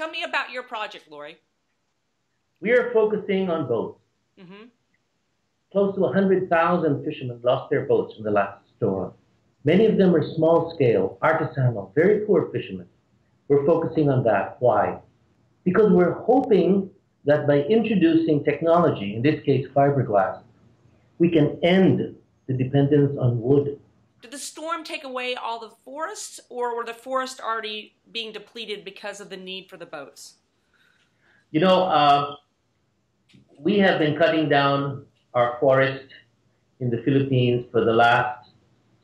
Tell me about your project, Lory. We are focusing on boats. Close to 100,000 fishermen lost their boats from the last storm. Many of them are small-scale, artisanal, very poor fishermen. We're focusing on that. Why? Because we're hoping that by introducing technology, in this case fiberglass, we can end the dependence on wood. Did the storm take away all the forests, or were the forests already being depleted because of the need for the boats? You know, we have been cutting down our forest in the Philippines for the last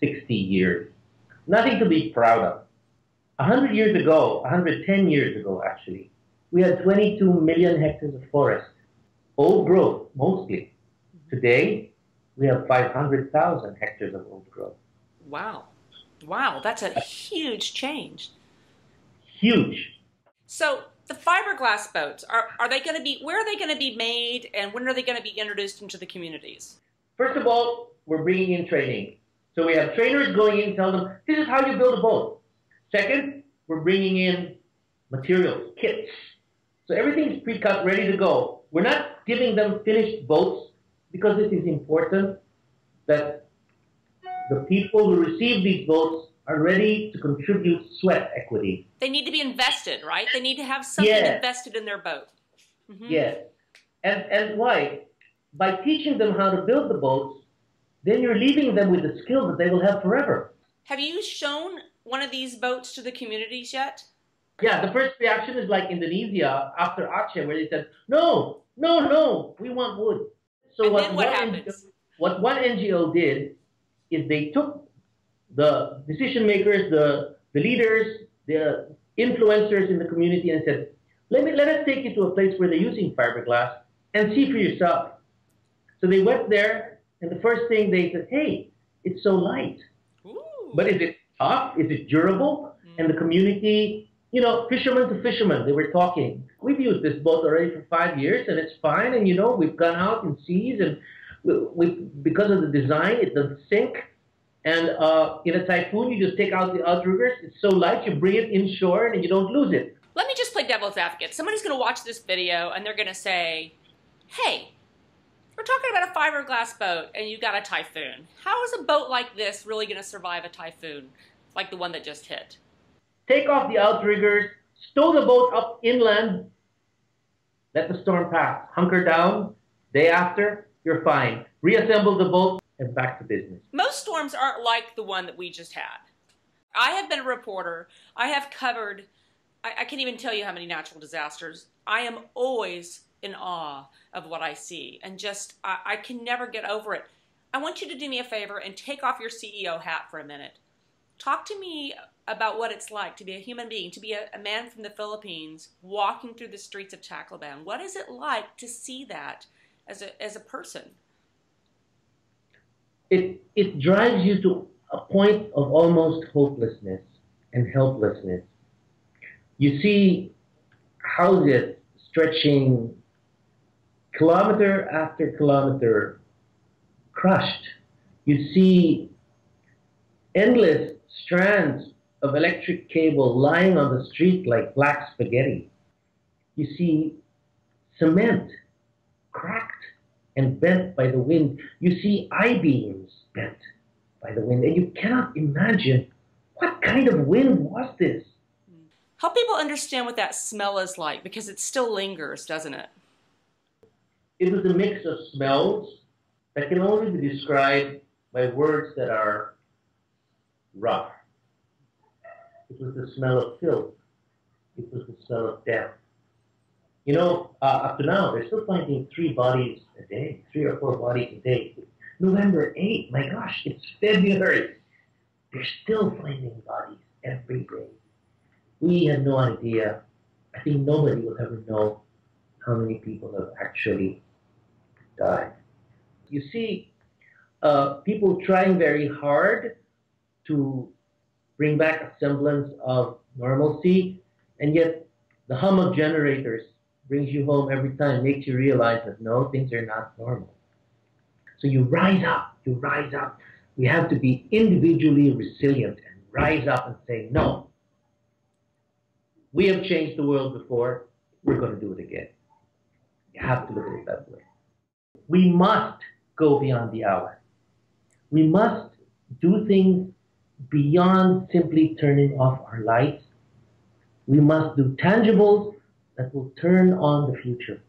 60 years. Nothing to be proud of. 100 years ago, 110 years ago actually, we had 22 million hectares of forest. Old growth, mostly. Today, we have 500,000 hectares of old growth. Wow. Wow, that's a huge change. Huge. So the fiberglass boats, are they going to be, where are they going to be made, and when are they going to be introduced into the communities? First of all, we're bringing in training. So we have trainers going in, tell them, this is how you build a boat. Second, we're bringing in materials, kits. So everything's pre-cut, ready to go. We're not giving them finished boats because it is important that the people who receive these boats are ready to contribute sweat equity. They need to be invested, right? They need to have something invested in their boat. Yes. And why? By teaching them how to build the boats, then you're leaving them with the skills that they will have forever. Have you shown one of these boats to the communities yet? Yeah, the first reaction is like Indonesia after Aceh, where they said, no, no, no, we want wood. So what one NGO did is they took the decision makers, the leaders, the influencers in the community and said, let us take you to a place where they're using fiberglass and see for yourself. So they went there, and the first thing they said, hey, it's so light. Ooh. But is it tough? Is it durable? And the community, you know, fisherman to fisherman, they were talking. We've used this boat already for 5 years, and it's fine. And, you know, we've gone out in seas, and because of the design, it doesn't sink. And in a typhoon, you just take out the outriggers. It's so light, you bring it inshore, and you don't lose it. Let me just play devil's advocate. Somebody's going to watch this video, and they're going to say, hey, we're talking about a fiberglass boat, and you got a typhoon. How is a boat like this really going to survive a typhoon like the one that just hit? Take off the outriggers, stow the boat up inland, let the storm pass, hunker down, day after, you're fine. Reassemble the boat, and back to business. Most storms aren't like the one that we just had. I have been a reporter. I have covered, I can't even tell you how many natural disasters. I am always in awe of what I see, and just, I can never get over it. I want you to do me a favor and take off your CEO hat for a minute. Talk to me about what it's like to be a human being, to be a man from the Philippines walking through the streets of Tacloban. What is it like to see that as a person? It drives you to a point of almost hopelessness and helplessness. You see houses stretching kilometer after kilometer crushed. You see endless strands of electric cable lying on the street like black spaghetti. You see cement cracked and bent by the wind. You see I-beams bent by the wind, and you cannot imagine what kind of wind was this. Help people understand what that smell is like, because it still lingers, doesn't it? It was a mix of smells that can only be described by words that are rough. It was the smell of filth. It was the smell of death. You know, up to now, they're still finding 3 bodies a day, 3 or 4 bodies a day. November 8th, my gosh, it's February. They're still finding bodies every day. We have no idea. I think nobody will ever know how many people have actually died. You see, people trying very hard to bring back a semblance of normalcy, and yet the hum of generators brings you home every time, makes you realize that no, things are not normal. So you rise up, you rise up. We have to be individually resilient and rise up and say, no, We have changed the world before. We're going to do it again. You have to look at it that way. We must go beyond the hour. We must do things beyond simply turning off our lights. We must do tangibles that will turn on the future.